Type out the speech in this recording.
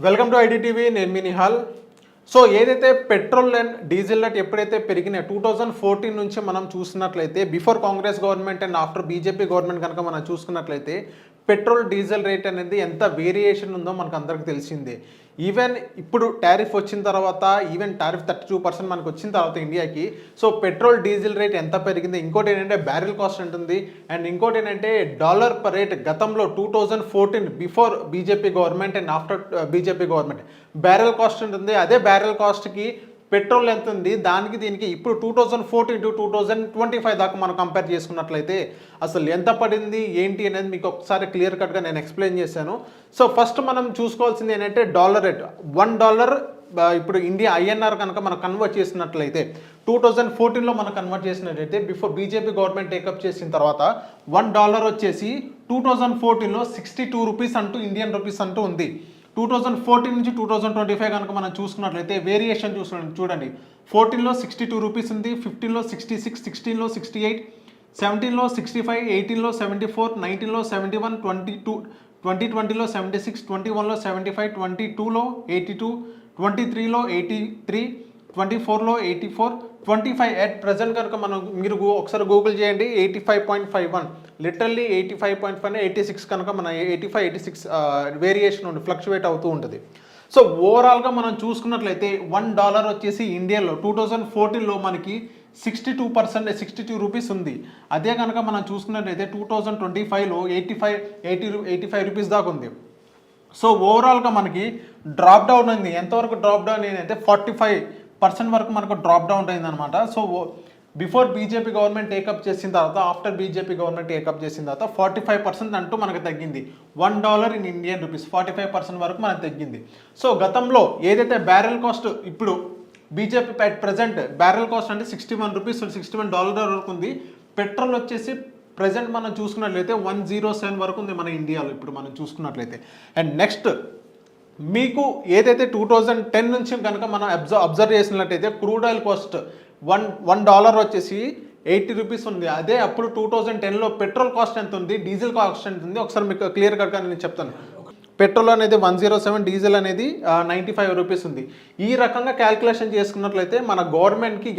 Welcome to IDTV. నేను మీ Nihal. So ఏదైతే పెట్రోల్ అండ్ డీజిల్ రేట్ ఎప్పుడైతే పెరిగినాయి 2014 నుంచి మనం చూసినట్లయితే before Congress government and after BJP government కనుక మనం చూసుకున్నట్లయితే పెట్రోల్ డీజిల్ రేట్ అనేది ఎంత వేరియేషన్ ఉందో మనకు అందరికి తెలిసిందే. ఈవెన్ ఇప్పుడు టారిఫ్ వచ్చిన తర్వాత ఈవెన్ టారిఫ్ 32% మనకు వచ్చిన తర్వాత ఇండియాకి సో పెట్రోల్ డీజిల్ రేట్ ఎంత పెరిగింది, ఇంకోటి ఏంటంటే బ్యారెల్ కాస్ట్ ఉంటుంది, అండ్ ఇంకోటి ఏంటంటే డాలర్ పర్ రేట్ గతంలో 2014 before BJP government and after BJP government barrel cost ఉంటుంది. అదే బ్యారెల్ కాస్ట్కి పెట్రోల్ ఎంత ఉంది, దానికి దీనికి ఇప్పుడు 2014 టు 2025 దాకా మనం కంపేర్ చేసుకున్నట్లయితే అసలు ఎంత పడింది ఏంటి అనేది మీకు ఒకసారి క్లియర్ కట్గా నేను ఎక్స్ప్లెయిన్ చేశాను. సో ఫస్ట్ మనం చూసుకోవాల్సింది ఏంటంటే డాలర్ రేట్. $1 ఇప్పుడు ఇండియా ఐఎన్ఆర్ కనుక మనం కన్వర్ట్ చేసినట్లయితే 2014లో మనం కన్వర్ట్ చేసినట్లయితే బిఫోర్ బీజేపీ గవర్నమెంట్ టేకప్ చేసిన తర్వాత $1 వచ్చేసి 2014లో 62 రూపీస్ అంటూ ఇండియన్ రూపీస్ అంటూ ఉంది. 2014 నుంచి 2025 కనుక మనం చూసుకున్నట్లయితే వేరియేషన్ చూడండి. 14లో 62 రూపీస్ ఉంది, 15లో 66, 16లో 68, 17లో 65, 18లో 74, 19లో 71, 2020లో 76, 21లో 75, 22లో 82, 23లో 83, 24లో 84, 25 ఎట్ ప్రజెంట్ కనుక మనం మీరు ఒకసారి గూగుల్ చేయండి 85.51, లిటరల్లీ 85.5 86 కనుక మన 85-86 వేరియేషన్ ఉంది, ఫ్లక్చువేట్ అవుతూ ఉంటుంది. సో ఓవరాల్గా మనం చూసుకున్నట్లయితే $1 వచ్చేసి ఇండియాలో 2014లో మనకి 62 రూపీస్ ఉంది. అదే కనుక మనం చూసుకున్నట్లయితే 2025లో 85 రూపీస్ దాకా ఉంది. సో ఓవరాల్గా మనకి డ్రాప్ డౌన్ అయింది. ఎంతవరకు డ్రాప్ డౌన్ అయిందంటే 45% వరకు మనకు డ్రాప్ డౌన్ అయింది అనమాట. So before BJP government take up చేసిన తర్వాత ఆఫ్టర్ బీజేపీ గవర్నమెంట్ టేకప్ చేసిన తర్వాత 45% అంటూ మనకు తగ్గింది. $1 ఇన్ ఇండియన్ రూపీస్ 45% వరకు మనకు తగ్గింది. సో గతంలో ఏదైతే బ్యారెల్ కాస్ట్ ఇప్పుడు బీజేపీ ప్రజెంట్ బ్యారెల్ కాస్ట్ అంటే 61 రూపీస్ $61 వరకు ఉంది. పెట్రోల్ వచ్చేసి ప్రజెంట్ మనం చూసుకున్నట్లయితే 107 వరకు ఉంది మన ఇండియాలో ఇప్పుడు మనం చూసుకున్నట్లయితే. అండ్ నెక్స్ట్ మీకు ఏదైతే 2010 నుంచి కనుక మనం అబ్జర్వ్ చేసినట్లయితే క్రూడ్ ఆయిల్ కాస్ట్ $1 వచ్చేసి 80 రూపీస్ ఉంది. అదే అప్పుడు 2010లో పెట్రోల్ కాస్ట్ ఎంత ఉంది, డీజిల్ కాస్ట్ ఎంత ఉంది ఒకసారి మీకు క్లియర్ కట్గా నేను చెప్తాను. పెట్రోల్ అనేది 107, డీజిల్ అనేది 95 రూపీస్ ఉంది. ఈ రకంగా క్యాల్కులేషన్ చేసుకున్నట్లయితే మన గవర్నమెంట్కి